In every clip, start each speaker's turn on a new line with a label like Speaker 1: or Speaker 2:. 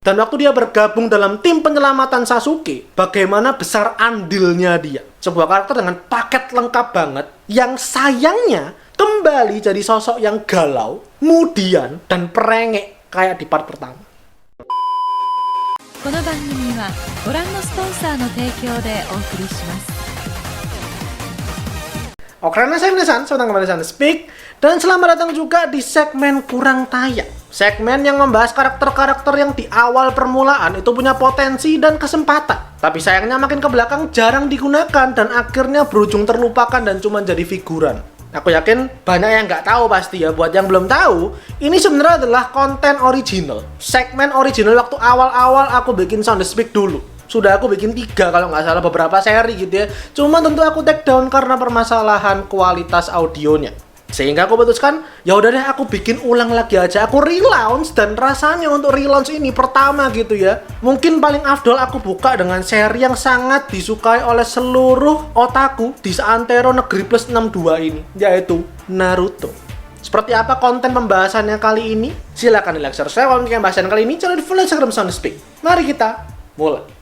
Speaker 1: Dan waktu dia bergabung dalam tim penyelamatan Sasuke, bagaimana besar andilnya dia. Sebuah karakter dengan paket lengkap banget, yang sayangnya kembali jadi sosok yang galau, mudian, dan perengek kayak di part pertama.
Speaker 2: この番組はご覧のスポンサーの提供でお送りします。
Speaker 1: Oke, saya Nesan, sedang kembali di Speak. Dan selamat datang juga di segmen Kurang Tayang. Segmen yang membahas karakter-karakter yang di awal permulaan itu punya potensi dan kesempatan. Tapi sayangnya makin ke belakang jarang digunakan dan akhirnya berujung terlupakan dan cuma jadi figuran. Aku yakin banyak yang nggak tahu pasti ya. Buat yang belum tahu, ini sebenarnya adalah konten original. Segmen original waktu awal-awal aku bikin Sound Speak dulu. Sudah aku bikin 3 kalau nggak salah, beberapa seri gitu ya. Cuma tentu aku take down karena permasalahan kualitas audionya. Sehingga aku putuskan, ya udah deh aku bikin ulang lagi aja. Aku relaunch dan rasanya untuk relaunch ini pertama gitu ya. Mungkin paling afdol aku buka dengan seri yang sangat disukai oleh seluruh otaku di seantero negeri plus 62 ini, yaitu Naruto. Seperti apa konten pembahasannya kali ini? Silahkan di like, share, subscribe. Kalau ingin pembahasan kali ini, jangan di follow Instagram Sound Speak. Mari kita mulai.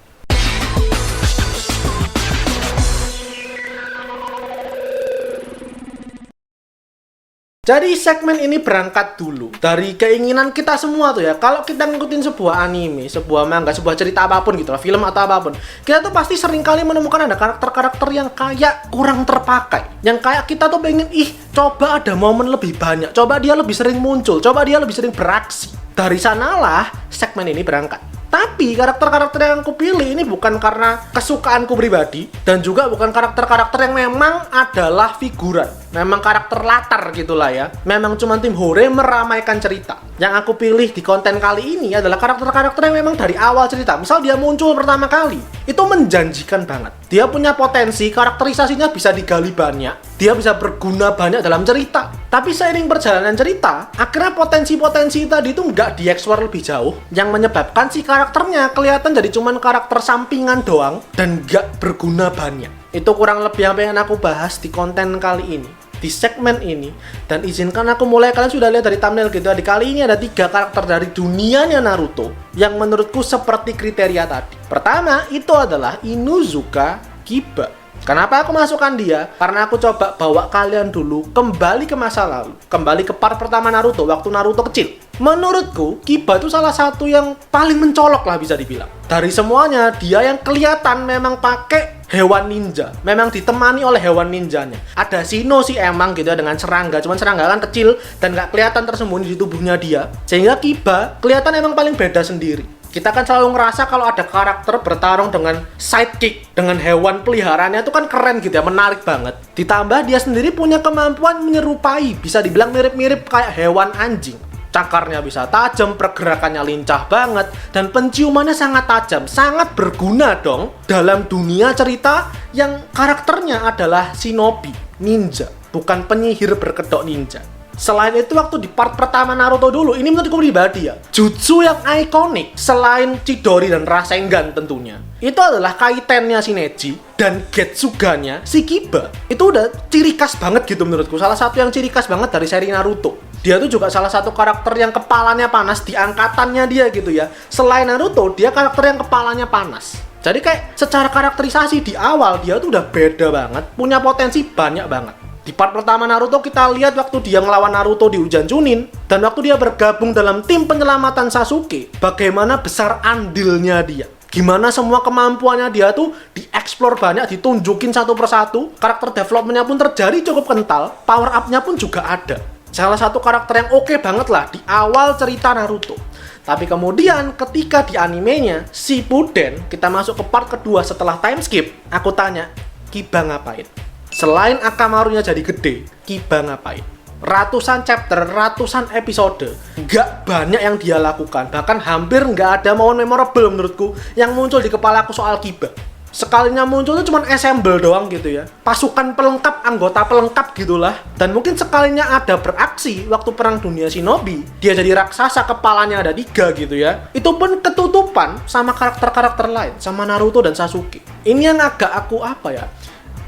Speaker 1: Jadi segmen ini berangkat dulu dari keinginan kita semua tuh ya. Kalau kita ngikutin sebuah anime, sebuah manga, sebuah cerita apapun gitu lah, film atau apapun, kita tuh pasti sering kali menemukan ada karakter-karakter yang kayak kurang terpakai. Yang kayak kita tuh pengen, coba ada momen lebih banyak, coba dia lebih sering muncul, coba dia lebih sering beraksi. Dari sanalah segmen ini berangkat. Tapi karakter-karakter yang aku pilih ini bukan karena kesukaanku pribadi, dan juga bukan karakter-karakter yang memang adalah figuran, memang karakter latar gitulah ya. Memang cuma tim hore meramaikan cerita. Yang aku pilih di konten kali ini adalah karakter-karakter yang memang dari awal cerita, misal dia muncul pertama kali, itu menjanjikan banget. Dia punya potensi, karakterisasinya bisa digali banyak, dia bisa berguna banyak dalam cerita. Tapi seiring perjalanan cerita, akhirnya potensi-potensi tadi itu nggak dieksplor lebih jauh, yang menyebabkan si karakternya kelihatan jadi cuman karakter sampingan doang dan nggak berguna banyak. Itu kurang lebih yang pengen aku bahas di konten kali ini, di segmen ini. Dan izinkan aku mulai, kalian sudah lihat dari thumbnail gitu. Di kali ini ada 3 karakter dari dunianya Naruto yang menurutku seperti kriteria tadi. Pertama itu adalah Inuzuka Kiba. Kenapa aku masukkan dia? Karena aku coba bawa kalian dulu kembali ke masa lalu, kembali ke part pertama Naruto, waktu Naruto kecil. Menurutku, Kiba itu salah satu yang paling mencolok lah bisa dibilang. Dari semuanya, dia yang kelihatan memang pakai hewan ninja, memang ditemani oleh hewan ninjanya. Ada Shino sih emang gitu ya, dengan serangga, cuman serangga kan kecil dan nggak kelihatan tersembunyi di tubuhnya dia. Sehingga Kiba kelihatan emang paling beda sendiri. Kita kan selalu ngerasa kalau ada karakter bertarung dengan sidekick, dengan hewan peliharaannya itu kan keren gitu ya, menarik banget. Ditambah dia sendiri punya kemampuan menyerupai, bisa dibilang mirip-mirip kayak hewan anjing. Cakarnya bisa tajam, pergerakannya lincah banget, dan penciumannya sangat tajam, sangat berguna dong dalam dunia cerita yang karakternya adalah shinobi, ninja, bukan penyihir berkedok ninja. Selain itu, waktu di part pertama Naruto dulu, ini menurutku pribadi ya, jutsu yang ikonik selain Chidori dan Rasengan tentunya, itu adalah kaitennya si Neji dan Getsuganya si Kiba. Itu udah ciri khas banget gitu menurutku, salah satu yang ciri khas banget dari seri Naruto. Dia tuh juga salah satu karakter yang kepalanya panas di angkatannya dia gitu ya. Selain Naruto, dia karakter yang kepalanya panas. Jadi kayak secara karakterisasi di awal dia tuh udah beda banget, punya potensi banyak banget. Di part pertama Naruto kita lihat waktu dia ngelawan Naruto di Hujan Chunin, dan waktu dia bergabung dalam tim penyelamatan Sasuke, bagaimana besar andilnya dia. Gimana semua kemampuannya dia tuh dieksplor banyak, ditunjukin satu persatu. Karakter developmentnya pun terjadi cukup kental, power up-nya pun juga ada. Salah satu karakter yang oke banget lah di awal cerita Naruto. Tapi kemudian ketika di animenya Shippuden, kita masuk ke part kedua setelah time skip, aku tanya, Kiba ngapain? Selain Akamarunya jadi gede, Kiba ngapain? Ratusan chapter, ratusan episode, nggak banyak yang dia lakukan. Bahkan hampir nggak ada momen memorable menurutku yang muncul di kepalaku soal Kiba. Sekalinya muncul itu cuma assemble doang gitu ya, pasukan pelengkap, anggota pelengkap gitulah. Dan mungkin sekalinya ada beraksi waktu perang dunia shinobi, dia jadi raksasa, kepalanya ada 3 gitu ya. Itu pun ketutupan sama karakter-karakter lain, sama Naruto dan Sasuke. Ini yang agak aku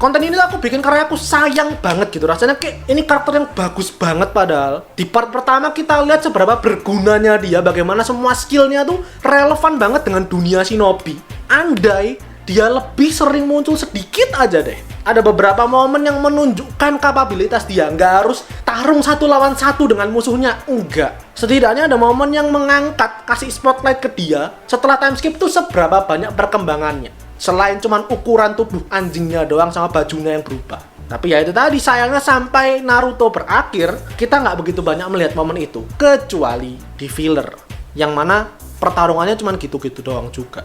Speaker 1: Konten ini aku bikin karena aku sayang banget gitu. Rasanya kayak ini karakter yang bagus banget padahal. Di part pertama kita lihat seberapa bergunanya dia, bagaimana semua skillnya tuh relevan banget dengan dunia shinobi. Andai dia lebih sering muncul sedikit aja deh. Ada beberapa momen yang menunjukkan kapabilitas dia. Nggak harus tarung 1 lawan 1 dengan musuhnya. Enggak. Setidaknya ada momen yang mengangkat, kasih spotlight ke dia setelah time skip tuh seberapa banyak perkembangannya. Selain cuman ukuran tubuh anjingnya doang sama bajunya yang berubah. Tapi ya itu tadi, sayangnya sampai Naruto berakhir, kita nggak begitu banyak melihat momen itu. Kecuali di filler. Yang mana pertarungannya cuman gitu-gitu doang juga.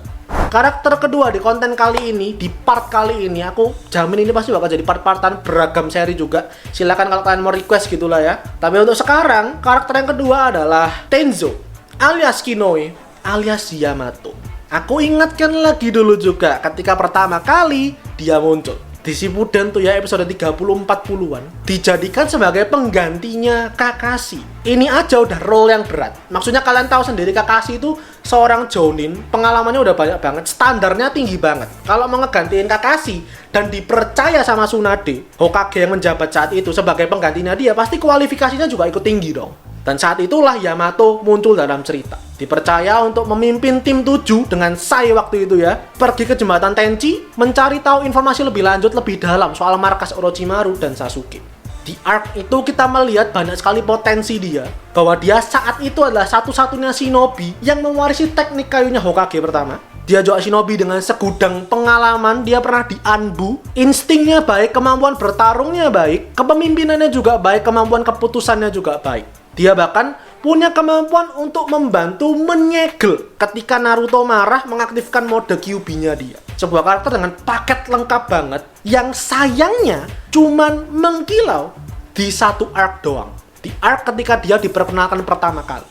Speaker 1: Karakter kedua di konten kali ini, di part kali ini, aku jamin ini pasti bakal jadi part-partan beragam seri juga. Silakan kalau kalian mau request gitulah ya. Tapi untuk sekarang, karakter yang kedua adalah Tenzo, alias Kinoe, alias Yamato. Aku ingatkan lagi dulu juga ketika pertama kali dia muncul di Shippuden tuh ya, episode 30-40an, dijadikan sebagai penggantinya Kakashi. Ini aja udah role yang berat. Maksudnya kalian tahu sendiri Kakashi itu seorang Jounin, pengalamannya udah banyak banget, standarnya tinggi banget. Kalau mau ngegantiin Kakashi dan dipercaya sama Tsunade, Hokage yang menjabat saat itu sebagai penggantinya dia, pasti kualifikasinya juga ikut tinggi dong. Dan saat itulah Yamato muncul dalam cerita. Dipercaya untuk memimpin tim 7 dengan Sai waktu itu ya. Pergi ke jembatan Tenchi, mencari tahu informasi lebih lanjut lebih dalam soal markas Orochimaru dan Sasuke. Di arc itu kita melihat banyak sekali potensi dia. Bahwa dia saat itu adalah satu-satunya shinobi yang mewarisi teknik kayunya Hokage pertama. Dia juga shinobi dengan segudang pengalaman, dia pernah di Anbu. Instingnya baik, kemampuan bertarungnya baik, kepemimpinannya juga baik, kemampuan keputusannya juga baik. Dia bahkan punya kemampuan untuk membantu menyegel ketika Naruto marah mengaktifkan mode Kyuubi-nya dia. Sebuah karakter dengan paket lengkap banget yang sayangnya cuman mengkilau di satu arc doang. Di arc ketika dia diperkenalkan pertama kali.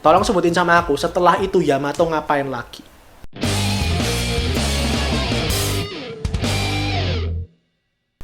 Speaker 1: Tolong sebutin sama aku, setelah itu Yamato ngapain lagi?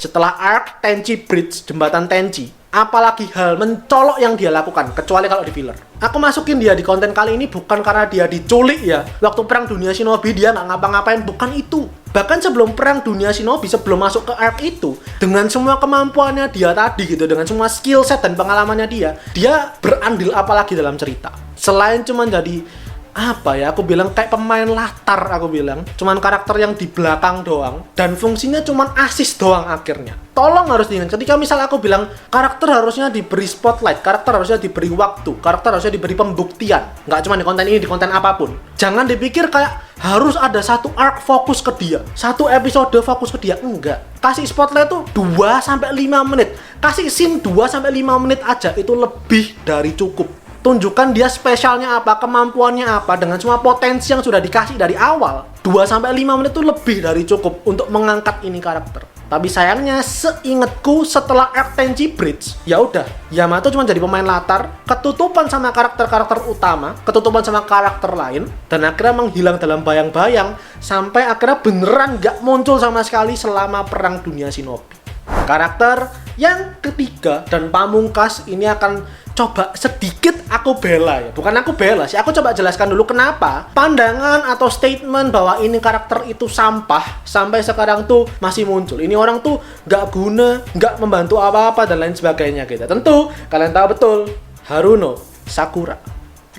Speaker 1: Setelah arc Tenchi Bridge, jembatan Tenchi, apalagi hal mencolok yang dia lakukan, kecuali kalau di filler. Aku masukin dia di konten kali ini bukan karena dia diculik ya. Waktu perang dunia shinobi dia nggak ngapa-ngapain, bukan itu. Bahkan sebelum perang dunia shinobi, sebelum masuk ke arc itu, dengan semua kemampuannya dia tadi gitu, dengan semua skill set dan pengalamannya dia berandil apalagi dalam cerita. Selain cuman jadi apa ya, aku bilang kayak pemain latar, aku bilang cuman karakter yang di belakang doang dan fungsinya cuman asis doang akhirnya. Tolong harus diingat, ketika misal aku bilang karakter harusnya diberi spotlight, karakter harusnya diberi waktu, karakter harusnya diberi pembuktian, nggak cuma di konten ini, di konten apapun. Jangan dipikir kayak harus ada satu arc fokus ke dia, satu episode fokus ke dia, enggak. Kasih spotlight tuh 2-5 menit, kasih scene 2-5 menit aja, itu lebih dari cukup. Tunjukkan dia spesialnya apa, kemampuannya apa, dengan semua potensi yang sudah dikasih dari awal. 2-5 menit itu lebih dari cukup untuk mengangkat ini karakter. Tapi sayangnya, seingetku setelah arc Tenchi Bridge, ya udah, Yamato cuma jadi pemain latar, ketutupan sama karakter-karakter utama, ketutupan sama karakter lain, dan akhirnya menghilang dalam bayang-bayang, sampai akhirnya beneran gak muncul sama sekali selama perang dunia shinobi. Karakter yang ketiga dan pamungkas ini akan coba sedikit aku bela ya. Bukan aku bela sih, aku coba jelaskan dulu kenapa pandangan atau statement bahwa ini karakter itu sampah sampai sekarang tuh masih muncul. Ini orang tuh gak guna, gak membantu apa-apa dan lain sebagainya gitu. Tentu kalian tahu betul, Haruno Sakura.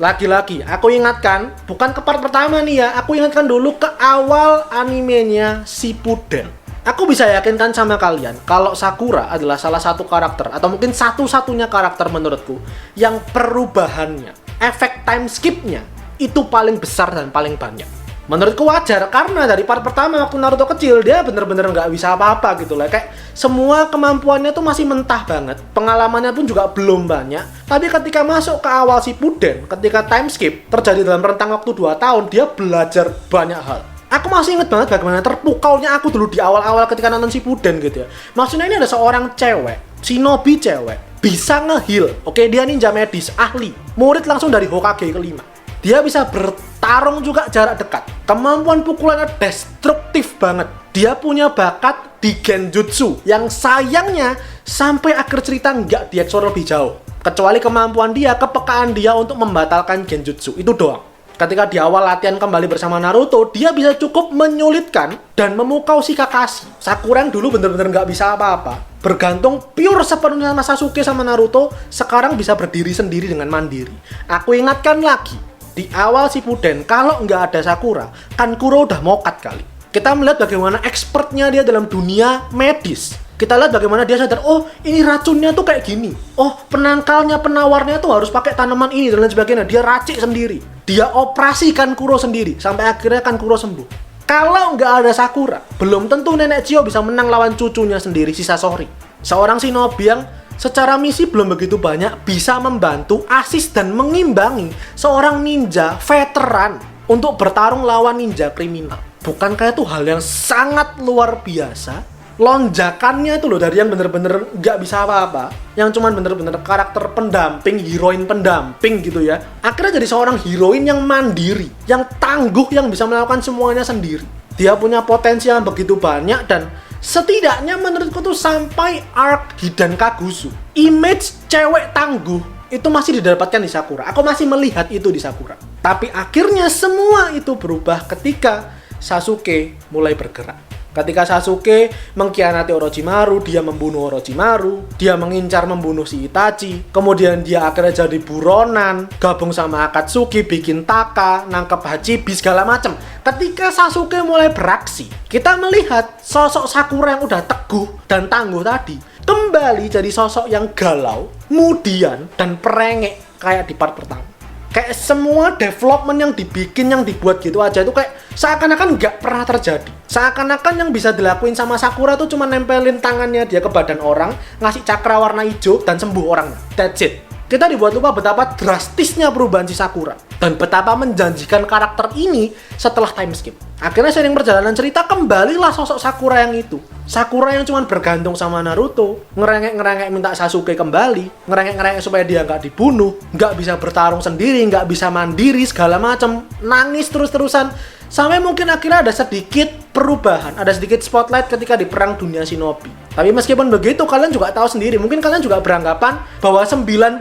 Speaker 1: Lagi-lagi aku ingatkan, bukan ke part pertama nih ya, aku ingatkan dulu ke awal animenya Shippuden. Aku bisa yakinkan sama kalian kalau Sakura adalah salah satu karakter atau mungkin satu-satunya karakter menurutku yang perubahannya, efek time skipnya itu paling besar dan paling banyak. Menurutku wajar karena dari part pertama waktu Naruto kecil dia bener-bener nggak bisa apa-apa gitu lah, kayak semua kemampuannya tuh masih mentah banget, pengalamannya pun juga belum banyak. Tapi ketika masuk ke awal Shippuden, ketika time skip terjadi dalam rentang waktu 2 tahun, dia belajar banyak hal. Aku masih inget banget bagaimana terpukulnya aku dulu di awal-awal ketika nonton Shippuden gitu ya. Maksudnya ini ada seorang cewek, shinobi cewek, bisa nge-heal. Oke, dia ninja medis, ahli, murid langsung dari Hokage kelima. Dia bisa bertarung juga jarak dekat. Kemampuan pukulannya destruktif banget. Dia punya bakat di genjutsu yang sayangnya sampai akhir cerita nggak dieksplor lebih jauh. Kecuali kemampuan dia, kepekaan dia untuk membatalkan genjutsu, itu doang. Ketika di awal latihan kembali bersama Naruto, dia bisa cukup menyulitkan dan memukau si Kakashi. Sakura yang dulu bener-bener nggak bisa apa-apa, bergantung pure sepenuhnya sama Sasuke sama Naruto, sekarang bisa berdiri sendiri dengan mandiri. Aku ingatkan lagi, di awal Shippuden, kalau nggak ada Sakura, Kankuro udah mokat kali. Kita melihat bagaimana expertnya dia dalam dunia medis. Kita lihat bagaimana dia sadar, oh ini racunnya tuh kayak gini. Oh penangkalnya, penawarnya tuh harus pakai tanaman ini dan lain sebagainya. Dia racik sendiri. Dia operasi Kankuro sendiri. Sampai akhirnya Kankuro sembuh. Kalau nggak ada Sakura, belum tentu Nenek Chio bisa menang lawan cucunya sendiri, si Sasori. Seorang shinobi yang secara misi belum begitu banyak, bisa membantu, asis, dan mengimbangi seorang ninja veteran untuk bertarung lawan ninja kriminal. Bukankah itu hal yang sangat luar biasa? Lonjakannya itu loh, dari yang bener-bener nggak bisa apa-apa, yang cuman bener-bener karakter pendamping, heroin pendamping gitu ya, akhirnya jadi seorang heroin yang mandiri, yang tangguh, yang bisa melakukan semuanya sendiri. Dia punya potensi yang begitu banyak, dan setidaknya menurutku tuh sampai arc Hidan Kagusu, image cewek tangguh itu masih didapatkan di Sakura. Aku masih melihat itu di Sakura. Tapi akhirnya semua itu berubah ketika Sasuke mulai bergerak. Ketika Sasuke mengkhianati Orochimaru, dia membunuh Orochimaru, dia mengincar membunuh si Itachi, kemudian dia akhirnya jadi buronan, gabung sama Akatsuki, bikin Taka, nangkep Hachibi, segala macem. Ketika Sasuke mulai beraksi, kita melihat sosok Sakura yang udah teguh dan tangguh tadi kembali jadi sosok yang galau, mudian, dan perengek kayak di part pertama. Kayak semua development yang dibikin, yang dibuat gitu aja itu kayak seakan-akan nggak pernah terjadi. Seakan-akan yang bisa dilakuin sama Sakura tuh cuma nempelin tangannya dia ke badan orang, ngasih cakra warna hijau, dan sembuh orangnya. That's it. Kita dibuat lupa betapa drastisnya perubahan si Sakura, dan betapa menjanjikan karakter ini setelah time skip. Akhirnya seiring perjalanan cerita, kembalilah sosok Sakura yang itu. Sakura yang cuma bergantung sama Naruto, ngerengek-ngerengek minta Sasuke kembali, ngerengek-ngerengek supaya dia nggak dibunuh, nggak bisa bertarung sendiri, nggak bisa mandiri, segala macam, nangis terus-terusan. Sampai mungkin akhirnya ada sedikit perubahan, ada sedikit spotlight ketika di perang dunia shinobi. Tapi meskipun begitu, kalian juga tahu sendiri, mungkin kalian juga beranggapan bahwa 99%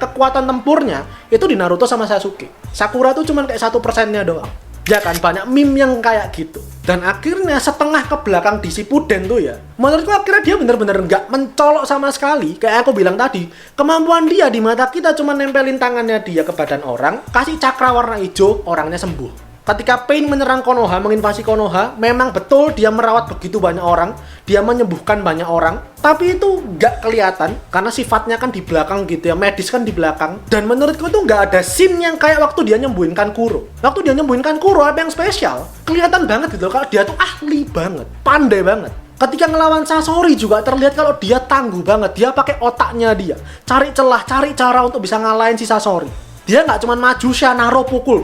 Speaker 1: kekuatan tempurnya itu di Naruto sama Sasuke. Sakura tuh cuma kayak 1%-nya doang. Ya kan, banyak meme yang kayak gitu. Dan akhirnya setengah ke belakang di Shippuden tuh ya, menurutku akhirnya dia bener-bener nggak mencolok sama sekali. Kayak aku bilang tadi, kemampuan dia di mata kita cuma nempelin tangannya dia ke badan orang, kasih cakra warna hijau, orangnya sembuh. Ketika Pain menyerang Konoha, menginvasi Konoha, memang betul dia merawat begitu banyak orang, dia menyembuhkan banyak orang, tapi itu nggak kelihatan, karena sifatnya kan di belakang gitu ya, medis kan di belakang. Dan menurutku tuh nggak ada scene yang kayak waktu dia nyembuhin Kankuro. Waktu dia nyembuhin Kankuro, apa yang spesial? Kelihatan banget gitu, kalau dia tuh ahli banget, pandai banget. Ketika ngelawan Sasori juga terlihat kalau dia tangguh banget, dia pakai otaknya dia, cari celah, cari cara untuk bisa ngalahin si Sasori. Dia nggak cuma maju Shanaro pukul,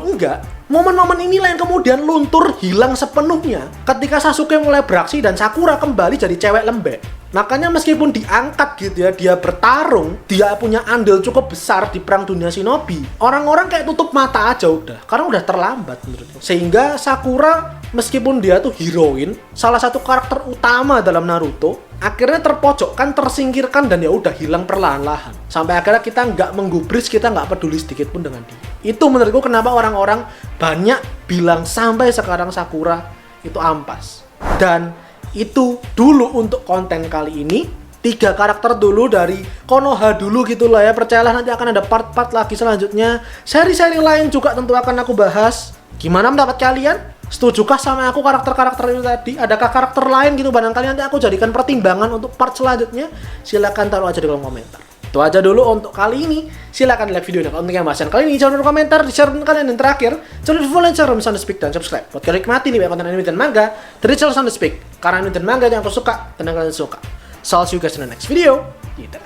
Speaker 1: enggak. Momen-momen inilah yang kemudian luntur, hilang sepenuhnya ketika Sasuke mulai beraksi dan Sakura kembali jadi cewek lembek. Makanya meskipun diangkat gitu ya, dia bertarung, dia punya andil cukup besar di perang dunia shinobi, orang-orang kayak tutup mata aja udah, karena udah terlambat menurutku. Sehingga Sakura, meskipun dia tuh heroin, salah satu karakter utama dalam Naruto, akhirnya terpojokkan, tersingkirkan, dan ya udah hilang perlahan-lahan. Sampai akhirnya kita nggak menggubris, kita nggak peduli sedikit pun dengan dia. Itu menurutku kenapa orang-orang banyak bilang sampai sekarang Sakura itu ampas. Dan itu dulu untuk konten kali ini. 3 karakter dulu dari Konoha dulu gitu lah ya. Percayalah nanti akan ada part-part lagi selanjutnya. Seri-seri lain juga tentu akan aku bahas. Gimana pendapat kalian? Setujukah sama aku karakter-karakter itu tadi? Adakah karakter lain gitu barangkali nanti aku jadikan pertimbangan untuk part selanjutnya? Silahkan taruh aja di kolom komentar. Itu aja dulu untuk kali ini. Silahkan like videonya kalau ingin bahasan kali ini. Jangan lupa komentar, di-share kalian, dan terakhir jangan lupa follow channel Sound Speak dan subscribe buat kalian nikmati nih konten anime dan manga dari channel Sound Speak, karena anime dan manga yang aku suka dan yang kalian suka. So I'll see you guys in the next video.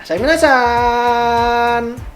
Speaker 1: Saya Minasan.